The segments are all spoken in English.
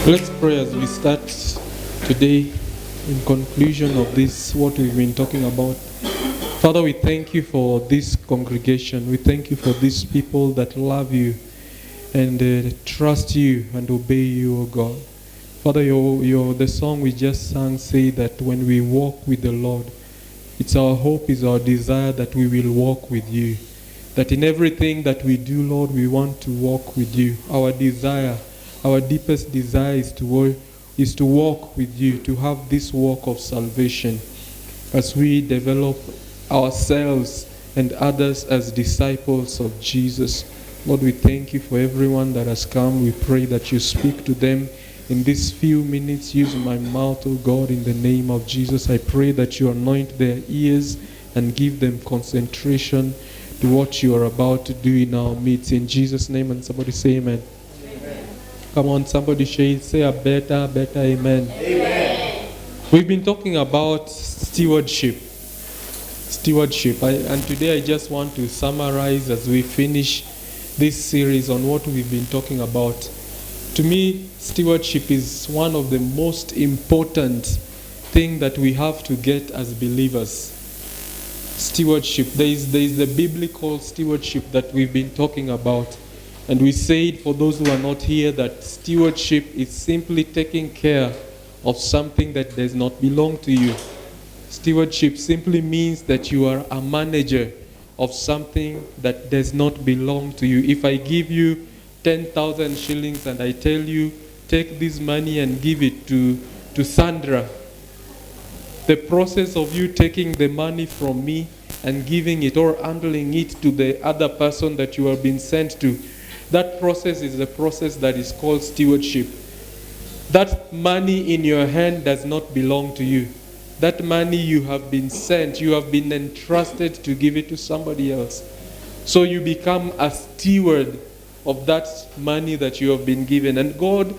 Let's pray as we start today in conclusion of this, what we've been talking about. Father, we thank you for this congregation. We thank you for these people that love you and trust you and obey you, O God. Father, the song we just sang say that when we walk with the Lord, it's our hope, is our desire that we will walk with you. That in everything that we do, Lord, we want to walk with you. Our desire, our deepest desire is to walk with you, to have this walk of salvation as we develop ourselves and others as disciples of Jesus. Lord, we thank you for everyone that has come. We pray that you speak to them in these few minutes. Use my mouth, O God, in the name of Jesus. I pray that you anoint their ears and give them concentration to what you are about to do in our midst. In Jesus' name, and somebody say amen. Amen. Come on, somebody say a better amen. Amen. We've been talking about stewardship. And today I just want to summarize as we finish this series on what we've been talking about. To me, stewardship is one of the most important things that we have to get as believers. Stewardship. There is the biblical stewardship that we've been talking about. And we said, for those who are not here, that stewardship is simply taking care of something that does not belong to you. Stewardship simply means that you are a manager of something that does not belong to you. If I give you 10,000 shillings and I tell you, take this money and give it to Sandra, the process of you taking the money from me and giving it or handling it to the other person that you have been sent to, that process is the process that is called stewardship. That money in your hand does not belong to you. That money you have been sent, you have been entrusted to give it to somebody else. So you become a steward of that money that you have been given. And God,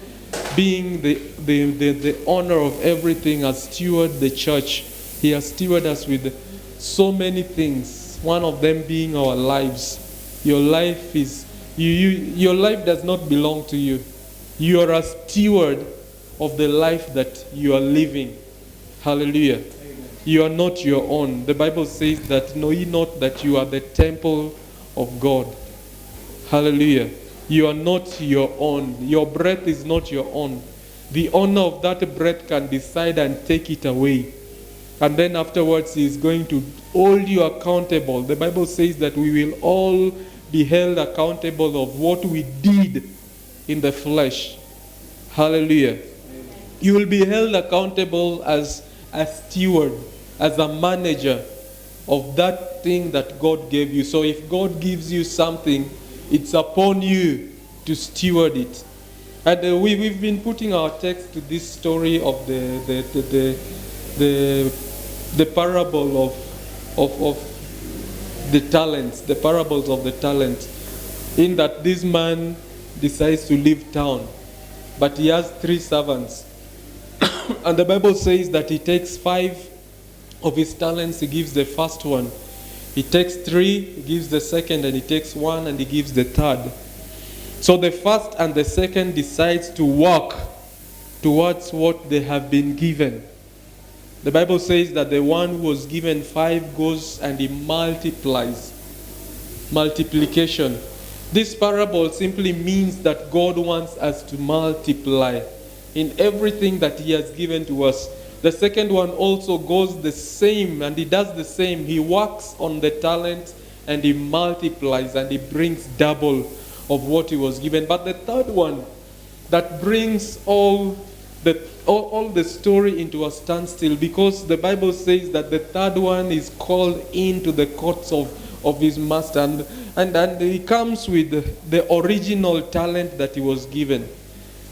being the honor of everything, has stewarded the church. He has stewarded us with so many things, one of them being our lives. Your life is your life does not belong to you. You are a steward of the life that you are living. Hallelujah. Amen. You are not your own. The Bible says that, know ye not that you are the temple of God. Hallelujah. You are not your own. Your breath is not your own. The owner of that breath can decide and take it away. And then afterwards he is going to hold you accountable. The Bible says that we will all be held accountable of what we did in the flesh. Hallelujah. Amen. You will be held accountable as a steward, as a manager of that thing that God gave you. So if God gives you something, it's upon you to steward it. And we've been putting our text to this story of the parable of the talents, the parables of the talents, in that this man decides to leave town, but he has 3 servants. And the Bible says that he takes 5 of his talents, he gives the first one. He takes 3, he gives the second, and he takes 1, and he gives the third. So the first and the second decides to walk towards what they have been given. The Bible says that the one who was given 5 goes and he multiplies. Multiplication. This parable simply means that God wants us to multiply in everything that he has given to us. The second one also goes the same, and he does the same. He works on the talent and he multiplies and he brings double of what he was given. But the third one that brings all the story into a standstill, because the Bible says that the third one is called into the courts of his master, and he comes with the original talent that he was given.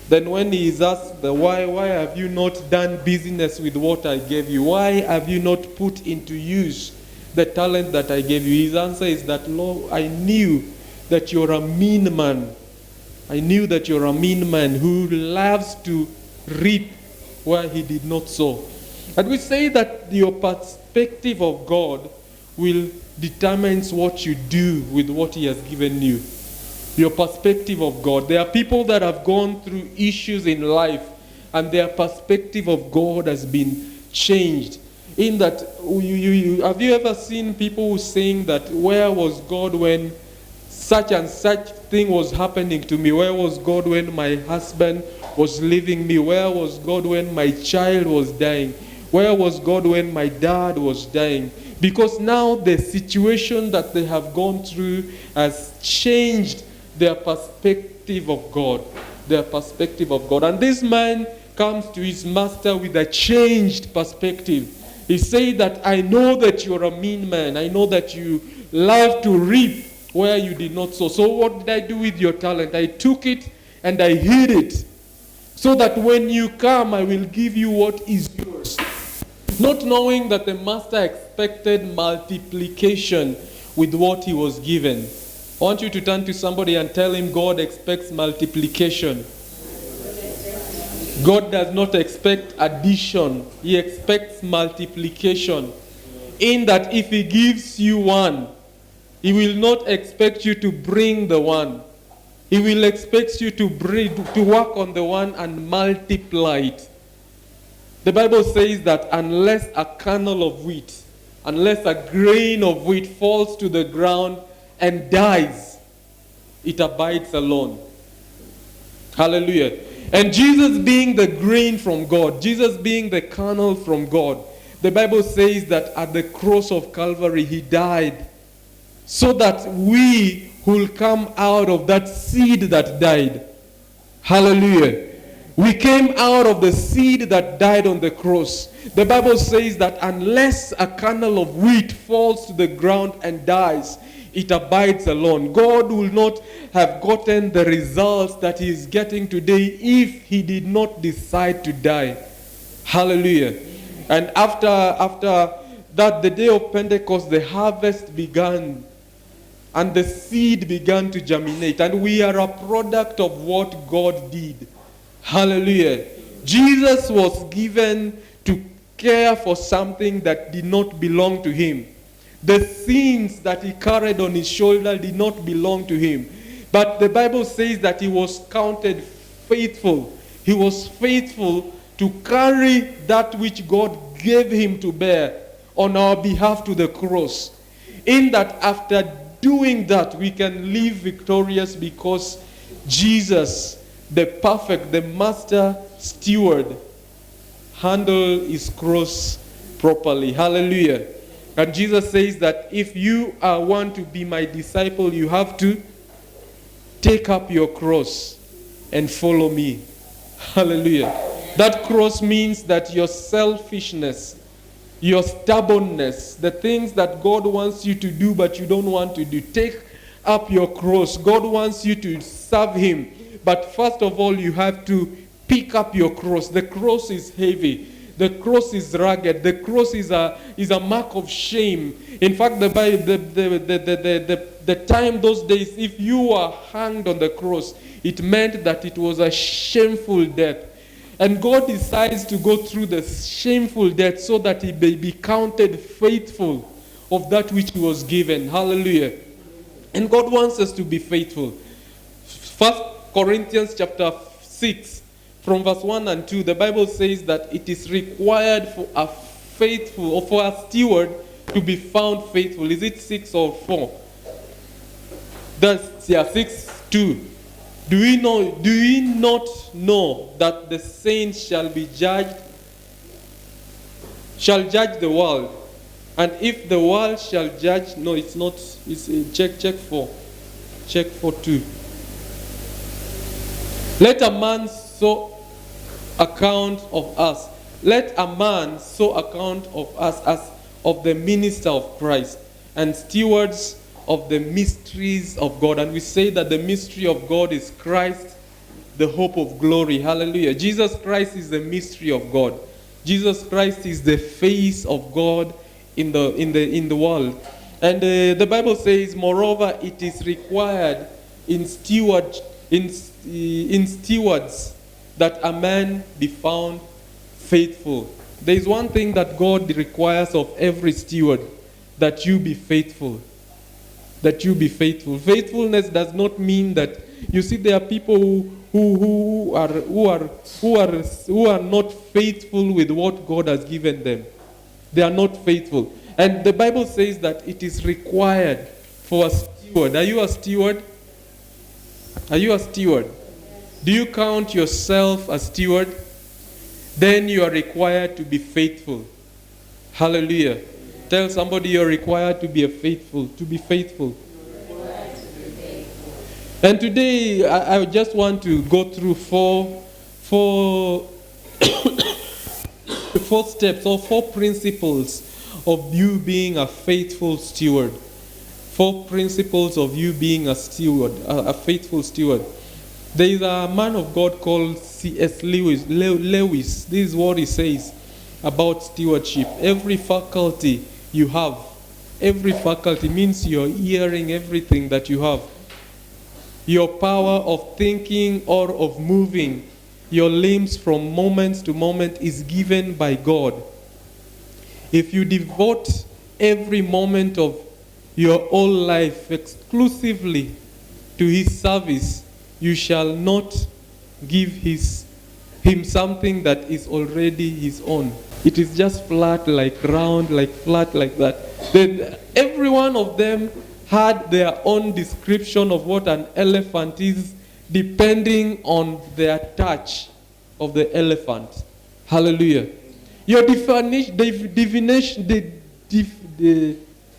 Then when he is asked, why have you not done business with what I gave you? Why have you not put into use the talent that I gave you? His answer is that, Lord, I knew that you're a mean man. I knew that you're a mean man who loves to reap where he did not sow. And we say that your perspective of God will determine what you do with what he has given you. Your perspective of God. There are people that have gone through issues in life and their perspective of God has been changed. In that, have you ever seen people who saying that, where was God when such and such thing was happening to me? Where was God when my husband was leaving me? Where was God when my child was dying? Where was God when my dad was dying? Because now the situation that they have gone through has changed their perspective of God. Their perspective of God. And this man comes to his master with a changed perspective. He said that, I know that you're a mean man. I know that you love to reap where you did not sow. So what did I do with your talent? I took it and I hid it, so that when you come, I will give you what is yours. Not knowing that the master expected multiplication with what he was given. I want you to turn to somebody and tell him God expects multiplication. God does not expect addition. He expects multiplication. In that if he gives you one, he will not expect you to bring the one. He will expect you to work on the one and multiply it. The Bible says that unless a kernel of wheat, unless a grain of wheat falls to the ground and dies, it abides alone. Hallelujah. And Jesus being the grain from God, Jesus being the kernel from God, the Bible says that at the cross of Calvary, he died so that we will come out of that seed that died. Hallelujah. We came out of the seed that died on the cross. The Bible says that unless a kernel of wheat falls to the ground and dies, it abides alone. God will not have gotten the results that he is getting today if he did not decide to die. Hallelujah. And after that, the day of Pentecost, the harvest began. And the seed began to germinate. And we are a product of what God did. Hallelujah. Jesus was given to care for something that did not belong to him. The sins that he carried on his shoulder did not belong to him. But the Bible says that he was counted faithful. He was faithful to carry that which God gave him to bear on our behalf to the cross. In that after doing that, we can live victorious because Jesus, the perfect, the master steward, handled his cross properly. Hallelujah. And Jesus says that if you want to be my disciple, you have to take up your cross and follow me. Hallelujah. That cross means that your selfishness, your stubbornness, the things that God wants you to do but you don't want to do, take up your cross. God wants you to serve him. But first of all, you have to pick up your cross. The cross is heavy. The cross is rugged. The cross is a mark of shame. In fact, the time those days, if you were hanged on the cross, it meant that it was a shameful death. And God decides to go through the shameful death so that he may be counted faithful of that which he was given. Hallelujah. And God wants us to be faithful. 1 Corinthians chapter 6. From verse 1 and 2, the Bible says that it is required for a faithful, or for a steward to be found faithful. Is it 6 or 4? That's 6, 2. Do we not know that the saints shall judge the world? And if the world shall judge, no, it's not, it's check 4. Check 4:2. Let a man so account of us. Let a man so account of us as of the minister of Christ and stewards of the mysteries of God. And we say that the mystery of God is Christ, the hope of glory. Hallelujah. Jesus Christ is the mystery of God. Jesus Christ is the face of God in the world. And the Bible says, moreover, it is required in stewards that a man be found faithful. There is one thing that God requires of every steward, that you be faithful. that you be faithful. Faithfulness does not mean that, you see, there are people who are not faithful with what God has given them. They are not faithful. And the Bible says that it is required for a steward. Are you a steward? Are you a steward? Do you count yourself a steward? Then you are required to be faithful. Hallelujah. Tell somebody you're required to be faithful. And today I just want to go through four steps or four principles of you being a faithful steward. 4 principles of you being a steward, a faithful steward. There is a man of God called C.S. Lewis. This is what he says about stewardship. Every faculty you have, every faculty means you're hearing everything that you have. Your power of thinking or of moving your limbs from moment to moment is given by God. If you devote every moment of your whole life exclusively to His service, you shall not give Him something that is already His own. It is just flat, like round, like flat, like that. Then every one of them had their own description of what an elephant is, depending on their touch of the elephant. Hallelujah. Your definition,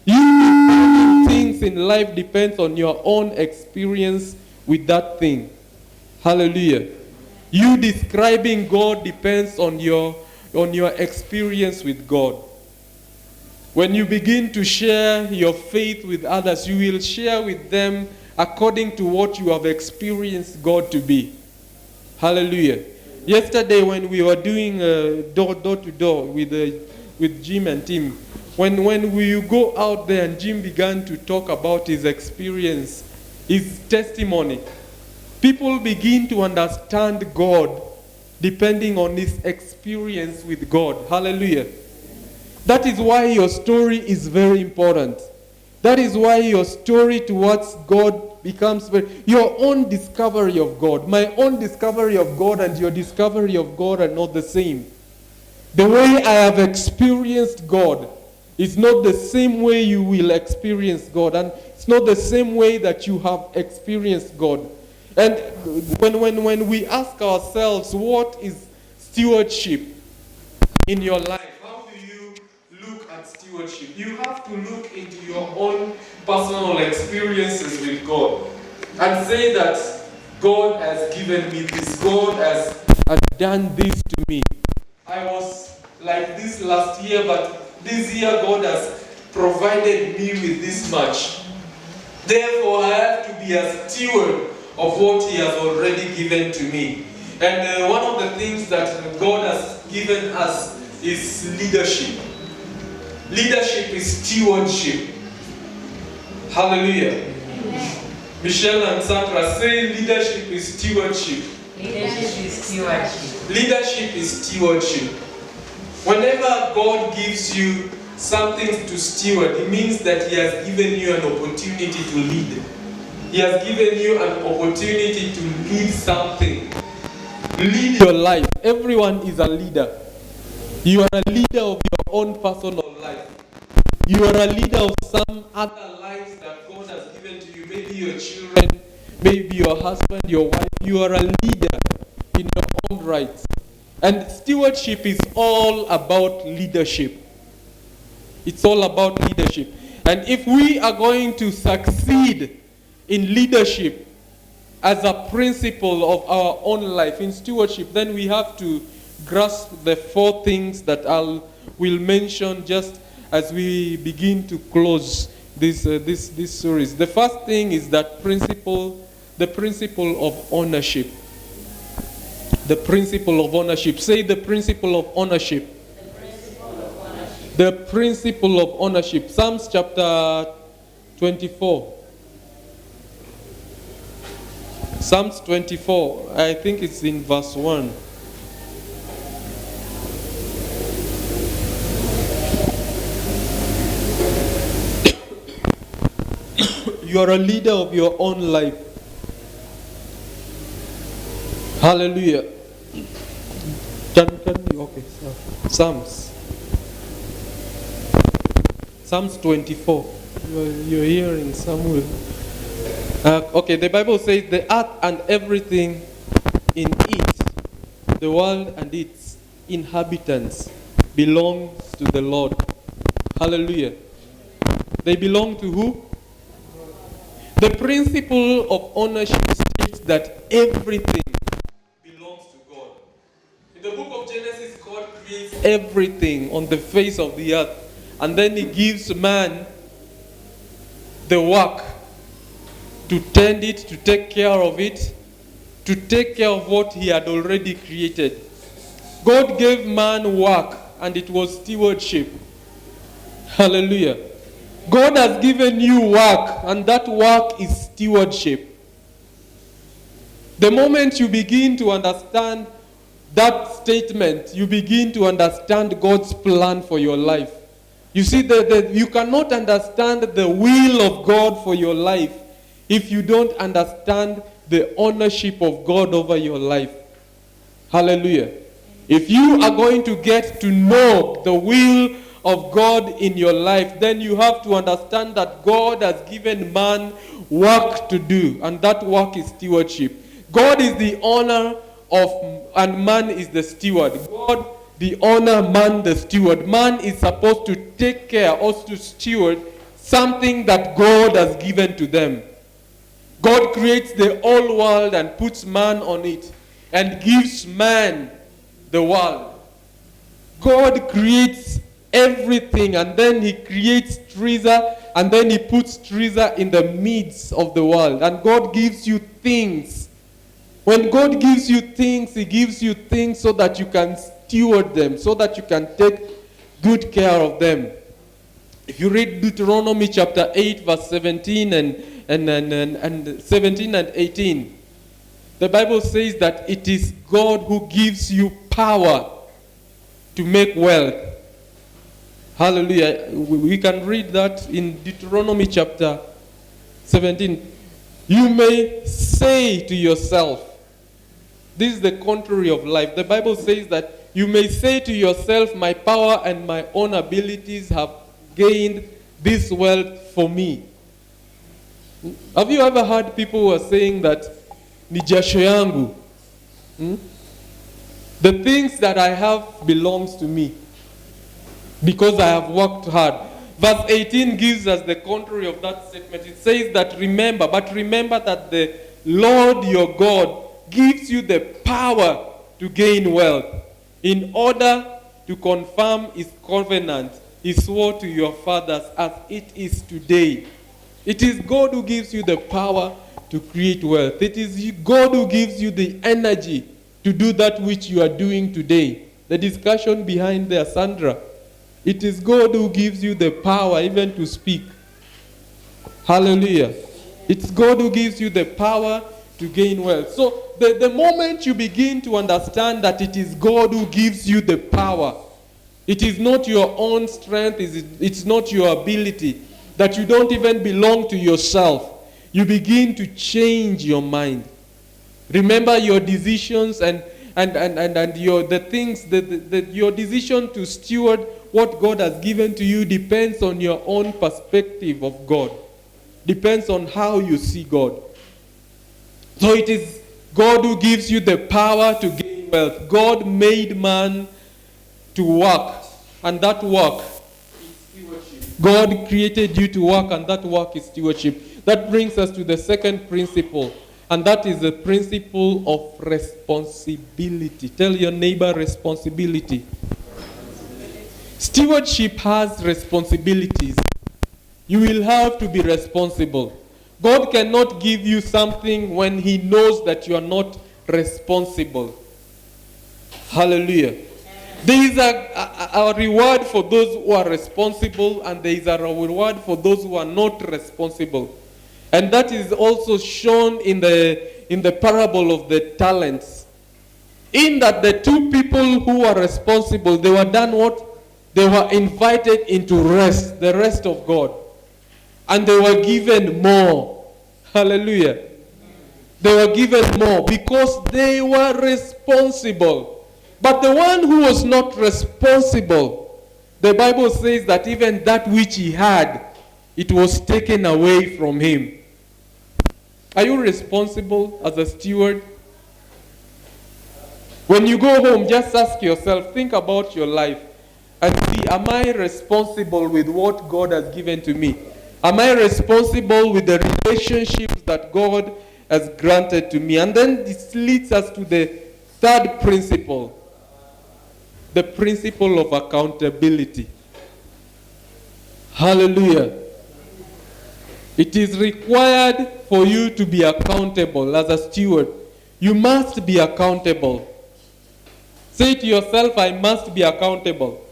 you things in life depends on your own experience with that thing. Hallelujah. You describing God depends on your experience with God. When you begin to share your faith with others, you will share with them according to what you have experienced God to be. Hallelujah. Yesterday when we were doing door to door with Jim and Tim, when we go out there and Jim began to talk about his experience, his testimony, people begin to understand God depending on his experience with God. Hallelujah. That is why your story is very important. That is why your story towards God becomes your own discovery of God. My own discovery of God and your discovery of God are not the same. The way I have experienced God is not the same way you will experience God. And it's not the same way that you have experienced God. And when we ask ourselves, what is stewardship in your life? How do you look at stewardship? You have to look into your own personal experiences with God and say that God has given me this. God has done this to me. I was like this last year, but this year God has provided me with this much. Therefore, I have to be a steward of what He has already given to me. And one of the things that God has given us is leadership. Leadership is stewardship. Hallelujah. Amen. Michelle and Sandra say leadership is stewardship. Leadership is stewardship. Leadership is stewardship. Whenever God gives you something to steward, it means that He has given you an opportunity to lead. He has given you an opportunity to lead something. Lead your life. Everyone is a leader. You are a leader of your own personal life. You are a leader of some other lives that God has given to you. Maybe your children, maybe your husband, your wife. You are a leader in your own rights. And stewardship is all about leadership. It's all about leadership. And if we are going to succeed in leadership as a principle of our own life, in stewardship, then we have to grasp the 4 things that will mention just as we begin to close this series. The first thing is that the principle of ownership. The principle of ownership. Say the principle of ownership. The principle of ownership. Psalms chapter 24. Psalms 24, I think it's in verse 1. You are a leader of your own life. Hallelujah. Can you? Okay. Psalms 24. You're hearing Samuel. Okay, the Bible says the earth and everything in it, the world and its inhabitants, belongs to the Lord. Hallelujah. They belong to who? The principle of ownership states that everything belongs to God. In the book of Genesis, God creates everything on the face of the earth, and then He gives man the work to tend it, to take care of it, to take care of what He had already created. God gave man work, and it was stewardship. Hallelujah. God has given you work, and that work is stewardship. The moment you begin to understand that statement, you begin to understand God's plan for your life. You see, you cannot understand the will of God for your life if you don't understand the ownership of God over your life. Hallelujah. If you are going to get to know the will of God in your life, then you have to understand that God has given man work to do, and that work is stewardship. God is the owner of, and man is the steward. God the owner, man the steward. Man is supposed to take care or to steward something that God has given to them. God creates the whole world and puts man on it and gives man the world. God creates everything, and then He creates treasure, and then He puts treasure in the midst of the world. And God gives you things. When God gives you things, He gives you things so that you can steward them, so that you can take good care of them. If you read Deuteronomy chapter 8, verse 17 and 17 and 18, the Bible says that it is God who gives you power to make wealth. Hallelujah. We can read that in Deuteronomy chapter 17. You may say to yourself, this is the contrary of life. The Bible says that you may say to yourself, my power and my own abilities have gained this wealth for me. Have you ever heard people who are saying that, ni jasho yangu? The things that I have belongs to me because I have worked hard. Verse 18 gives us the contrary of that statement. It says that remember that the Lord your God gives you the power to gain wealth in order to confirm His covenant He swore to your fathers as it is today. It is God who gives you the power to create wealth. It is God who gives you the energy to do that which you are doing today. The discussion behind there, Sandra. It is God who gives you the power even to speak. Hallelujah. It's God who gives you the power to gain wealth. So the moment you begin to understand that it is God who gives you the power, it is not your own strength, it's not your ability, that you don't even belong to yourself, you begin to change your mind. Remember your decisions and your the things that your decision to steward what God has given to you depends on your own perspective of God. Depends on how you see God. So it is God who gives you the power to gain wealth. God made man to work, and that work is stewardship. God created you to work, and that work is stewardship. That brings us to the second principle, and that is the principle of responsibility. Tell your neighbor responsibility. Stewardship has responsibilities. You will have to be responsible. God cannot give you something when He knows that you are not responsible. Hallelujah. There is a reward for those who are responsible, and there is a reward for those who are not responsible. And that is also shown in the parable of the talents. In that the two people who are responsible, they were done what? They were invited into rest, the rest of God. and they were given more. Hallelujah. They were given more because they were responsible. But the one who was not responsible, the Bible says that even that which he had, it was taken away from him. Are you responsible as a steward? When you go home, just ask yourself, think about your life and see, am I responsible with what God has given to me? Am I responsible with the relationships that God has granted to me? And then this leads us to the third principle, the principle of accountability. Hallelujah. It is required for you to be accountable as a steward. You must be accountable. Say to yourself, I must be accountable.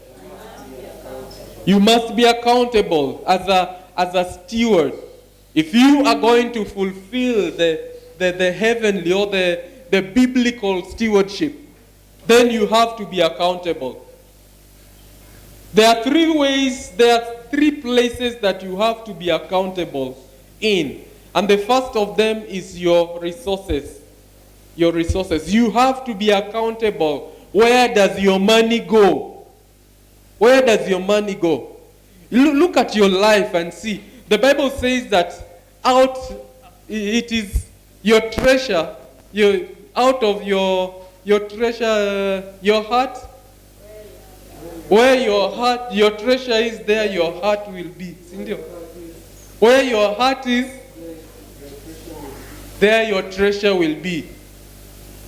You must be accountable as a steward. If you are going to fulfill the heavenly or the biblical stewardship, then you have to be accountable. There are three places that you have to be accountable in. And the first of them is your resources. Your resources. You have to be accountable. Where does your money go? Where does your money go? Look at your life and see. The Bible says that it is your treasure, out of your treasure, your heart. Where your treasure is, there your heart will be. Where your heart is, there your treasure will be.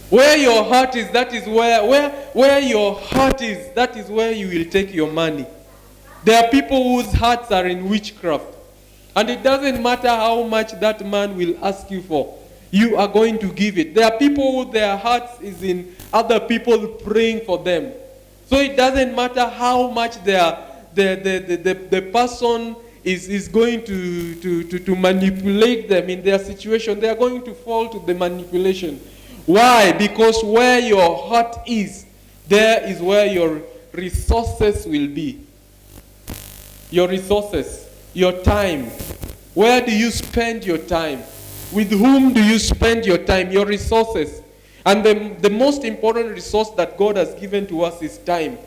Where your heart is, that is where your heart is, that is where you will take your money. There are people whose hearts are in witchcraft. And it doesn't matter how much that man will ask you for. You are going to give it. There are people who their hearts is in other people praying for them. So it doesn't matter how much the person is going to manipulate them in their situation. They are going to fall to the manipulation. Why? Because where your heart is, there is where your resources will be. Your resources, your time. Where do you spend your time? With whom do you spend your time? Your resources. And the most important resource that God has given to us is time.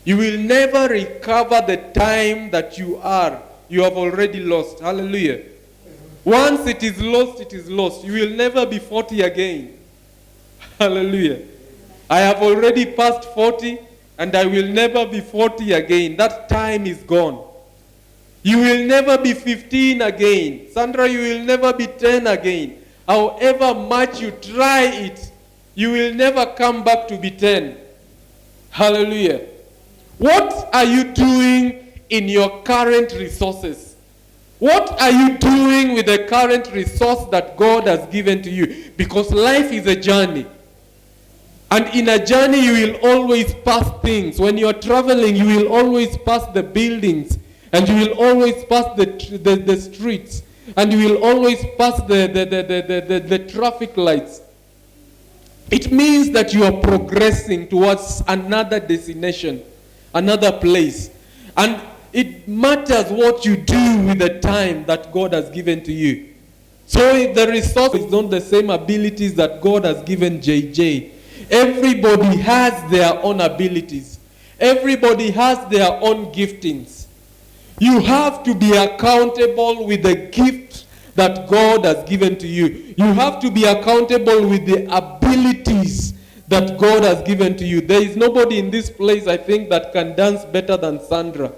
You will never recover the time that you have already lost. Hallelujah. Once it is lost, it is lost. You will never be 40 again. Hallelujah. I have already passed 40 and I will never be 40 again. That time is gone. You will never be 15 again. Sandra, you will never be 10 again. However much you try it, you will never come back to be 10. Hallelujah. What are you doing in your current resources? What are you doing with the current resource that God has given to you? Because life is a journey. And in a journey, you will always pass things. When you are traveling, you will always pass the buildings. And you will always pass the streets. And you will always pass the traffic lights. It means that you are progressing towards another destination, another place. And it matters what you do with the time that God has given to you. So the resource is not the same abilities that God has given JJ. Everybody has their own abilities. Everybody has their own giftings. You have to be accountable with the gift that God has given to you. You have to be accountable with the abilities that God has given to you. There is nobody in this place, I think, that can dance better than Sandra.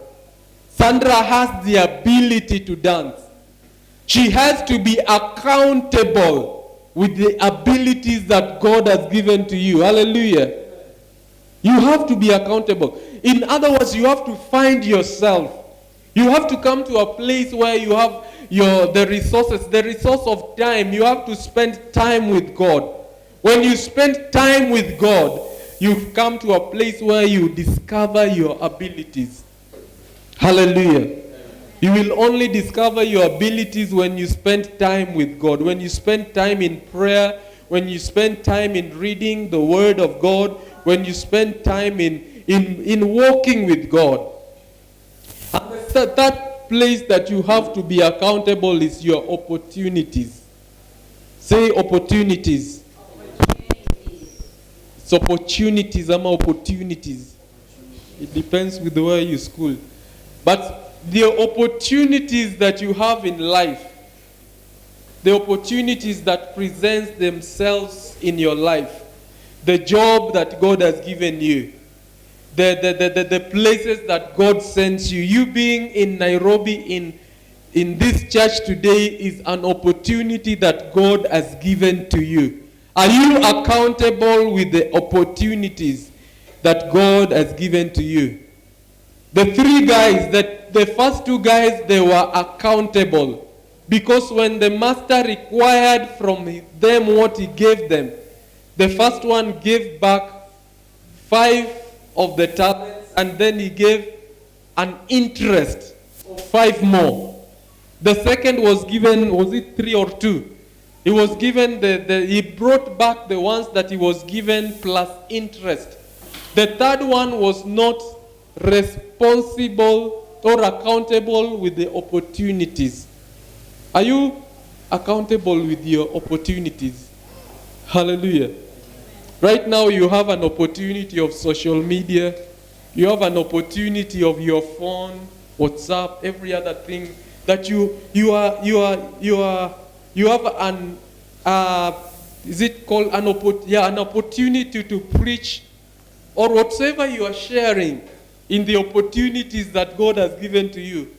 Sandra has the ability to dance. She has to be accountable with the abilities that God has given to you. Hallelujah. You have to be accountable. In other words, you have to find yourself. You have to come to a place where you have the resources, the resource of time. You have to spend time with God. When you spend time with God, you've come to a place where you discover your abilities. Hallelujah. You will only discover your abilities when you spend time with God. When you spend time in prayer, when you spend time in reading the Word of God, when you spend time in walking with God. And place that you have to be accountable is your opportunities. Say opportunities. It's opportunities, opportunities. It depends with where you school. But the opportunities that you have in life, the opportunities that present themselves in your life, the job that God has given you, the places that God sends you. You being in Nairobi in this church today is an opportunity that God has given to you. Are you accountable with the opportunities that God has given to you? The three guys, the first two guys, they were accountable. Because when the master required from them what he gave them, the first one gave back 5 of the talents, and then he gave an interest of 5 more. The second was given, was it 3 or 2? He was given, he brought back the ones that he was given plus interest. The third one was not responsible or accountable with the opportunities. Are you accountable with your opportunities? Hallelujah. Right now you have an opportunity of social media. You have an opportunity of your phone, WhatsApp, every other thing that you have an is it called an opportunity to preach, or whatsoever you are sharing in the opportunities that God has given to you.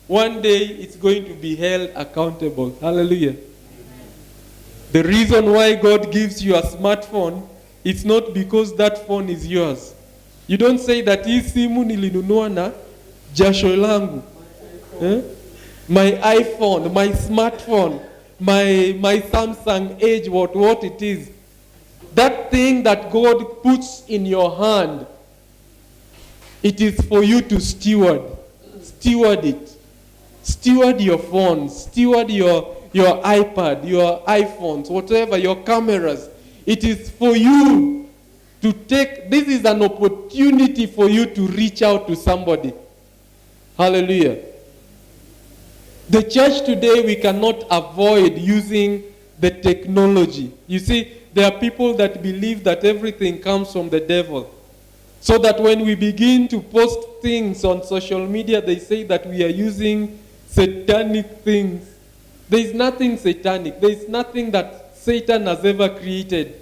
One day it's going to be held accountable. Hallelujah. Amen. The reason why God gives you a smartphone, it's not because that phone is yours. You don't say that hii simu nilinunua na jasho langu. My iPhone, my smartphone, my Samsung Edge, what it is. That thing that God puts in your hand, it is for you to steward. Steward it. Steward your phones, steward your iPad, your iPhones, whatever, your cameras. It is for you to take, this is an opportunity for you to reach out to somebody. Hallelujah. The church today, we cannot avoid using the technology. You see, there are people that believe that everything comes from the devil. So that when we begin to post things on social media, they say that we are using satanic things. There is nothing satanic. There is nothing that Satan has ever created.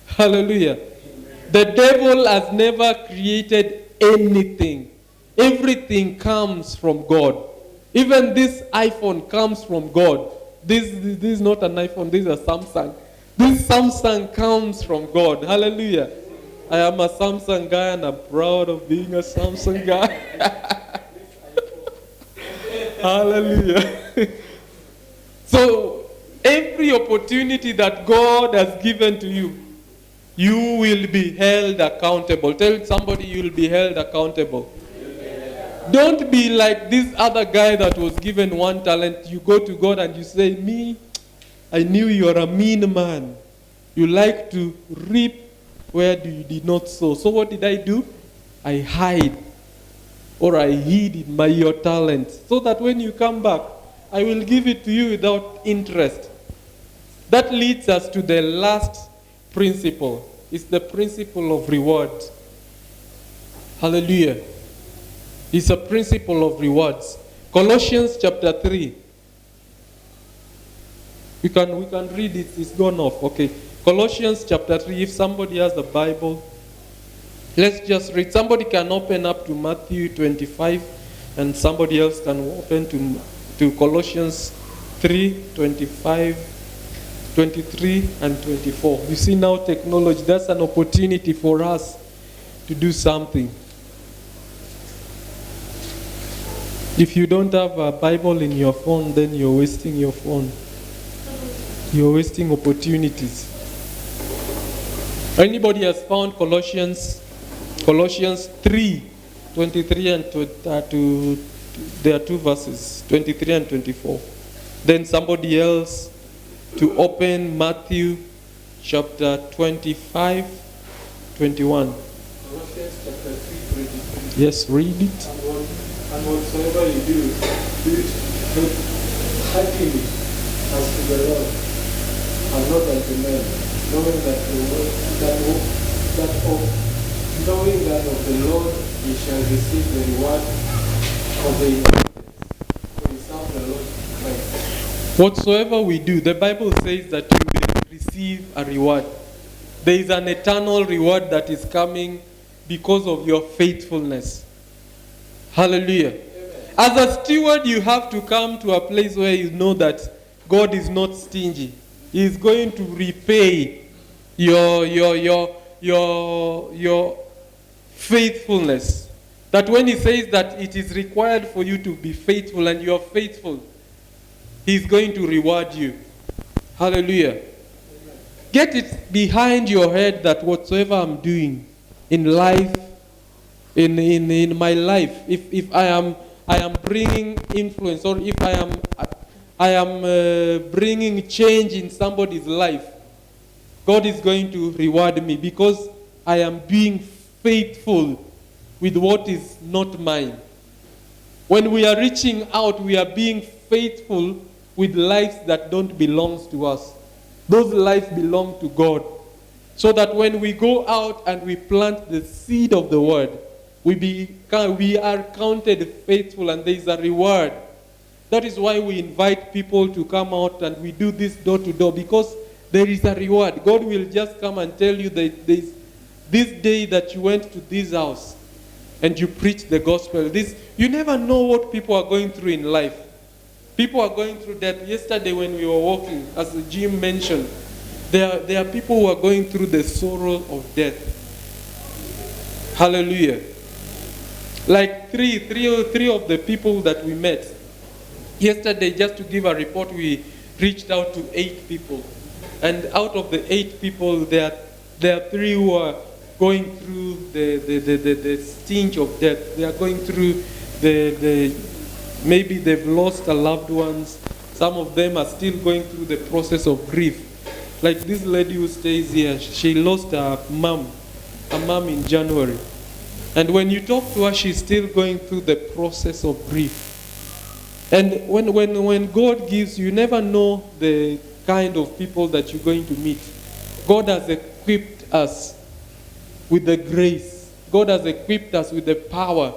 Hallelujah. Amen. The devil has never created anything. Everything comes from God. Even this iPhone comes from God. This is not an iPhone, this is a Samsung. This Samsung comes from God. Hallelujah. I am a Samsung guy and I'm proud of being a Samsung guy. Hallelujah. So, every opportunity that God has given to you, you will be held accountable. Tell somebody you will be held accountable. Yeah. Don't be like this other guy that was given 1 talent. You go to God and you say, me, I knew you are a mean man. You like to reap where you did not sow. So what did I do? I hide, or I hid your talent, so that when you come back, I will give it to you without interest. That leads us to the last principle. It's the principle of reward. Hallelujah. It's a principle of rewards. Colossians chapter 3. We can read it. It's gone off. Okay. Colossians chapter 3. If somebody has the Bible, let's just read. Somebody can open up to Matthew 25, and somebody else can open to Colossians 3, 25, 23, and 24. You see now technology, that's an opportunity for us to do something. If you don't have a Bible in your phone, then you're wasting your phone. You're wasting opportunities. Anybody has found Colossians 3, 23 and there are 2 verses, 23 and 24. Then somebody else to open Matthew chapter 25, 21. Colossians chapter 3, 23. Yes, read it. And whatsoever you do, do it with heartily as to the Lord, and not unto men, knowing that knowing that of the Lord ye shall receive the reward of the inheritance. For we serve the Lord Christ. Whatsoever we do, the Bible says that you will receive a reward. There is an eternal reward that is coming because of your faithfulness. Hallelujah. As a steward, you have to come to a place where you know that God is not stingy. He is going to repay your faithfulness. That when he says that it is required for you to be faithful and you are faithful, he is going to reward you. Hallelujah. Get it behind your head that whatsoever I'm doing in life, in my life, if I am bringing influence, or if I am bringing change in somebody's life, God is going to reward me because I am being faithful with what is not mine. When we are reaching out, we are being faithful with lives that don't belong to us. Those lives belong to God. So that when we go out and we plant the seed of the word, we are counted faithful and there is a reward. That is why we invite people to come out and we do this door to door, because there is a reward. God will just come and tell you that this day that you went to this house and you preached the gospel. You never know what people are going through in life. People are going through death. Yesterday when we were walking, as Jim mentioned, there are people who are going through the sorrow of death. Hallelujah. Like three of the people that we met. Yesterday, just to give a report, we reached out to 8 people. And out of the 8 people, there are 3 who are going through the stench of death. They are going through maybe they've lost a loved ones. Some of them are still going through the process of grief. Like this lady who stays here, she lost a mom in January. And when you talk to her, she's still going through the process of grief. And when God gives, you never know the kind of people that you're going to meet. God has equipped us with the grace. God has equipped us with the power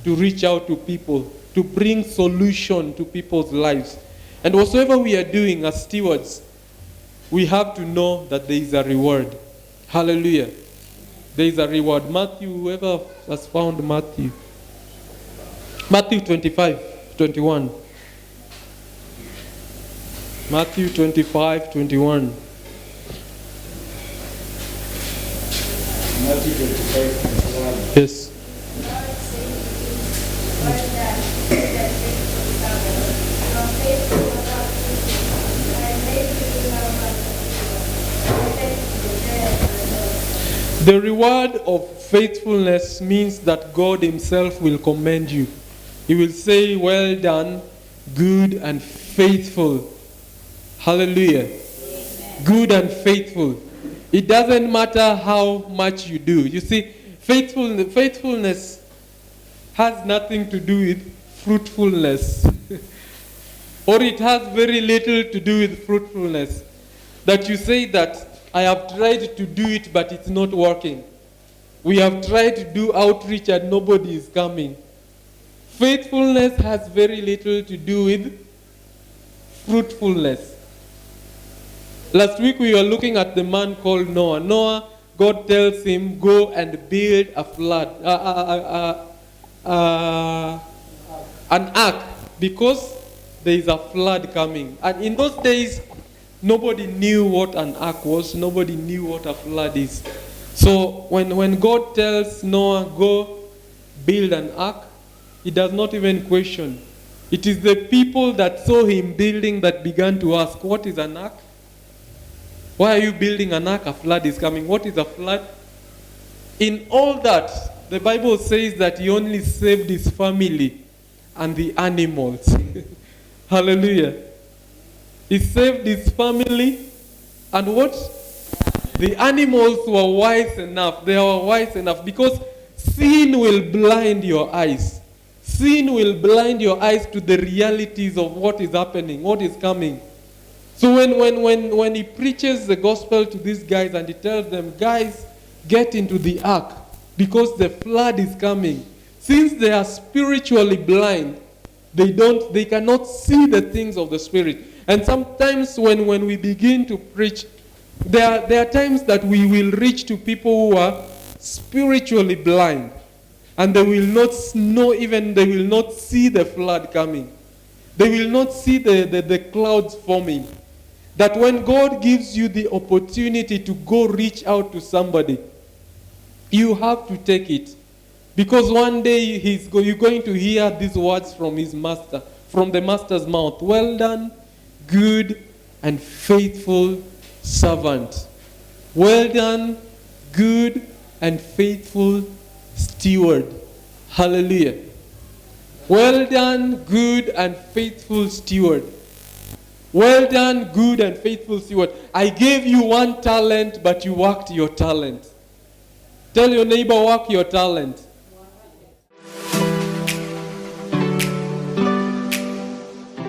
to reach out to people, to bring solution to people's lives. And whatsoever we are doing as stewards, we have to know that there is a reward. Hallelujah. There is a reward. Matthew, whoever has found Matthew. Matthew 25:21. Matthew 25:21. Matthew 25:21. Yes. The reward of faithfulness means that God himself will commend you. He will say, well done, good and faithful. Hallelujah. Amen. Good and faithful. It doesn't matter how much you do. You see, faithfulness has nothing to do with fruitfulness. Or it has very little to do with fruitfulness. That you say that, I have tried to do it, but it's not working. We have tried to do outreach and nobody is coming. Faithfulness has very little to do with fruitfulness. Last week we were looking at the man called Noah. Noah, God tells him, go and build a flood, an ark, because there is a flood coming. And in those days, nobody knew what an ark was. Nobody knew what a flood is. So when God tells Noah, go build an ark, he does not even question. It is the people that saw him building that began to ask, what is an ark? Why are you building an ark? A flood is coming. What is a flood? In all that, the Bible says that he only saved his family and the animals. Hallelujah. He saved his family, and what? The animals were wise enough. They were wise enough because sin will blind your eyes. Sin will blind your eyes to the realities of what is happening, what is coming. So when he preaches the gospel to these guys and he tells them, guys, get into the ark because the flood is coming. Since they are spiritually blind, they cannot see the things of the Spirit. And sometimes when we begin to preach, there are times that we will reach to people who are spiritually blind. And they will not know, even they will not see the flood coming. They will not see the clouds forming. That when God gives you the opportunity to go reach out to somebody, you have to take it. Because one day you're going to hear these words from his master, from the master's mouth. Well done, good and faithful servant. Well done, good and faithful steward. Hallelujah. Well done, good and faithful steward. Well done, good and faithful steward. I gave you 1 talent, but you worked your talent. Tell your neighbor, work your talent.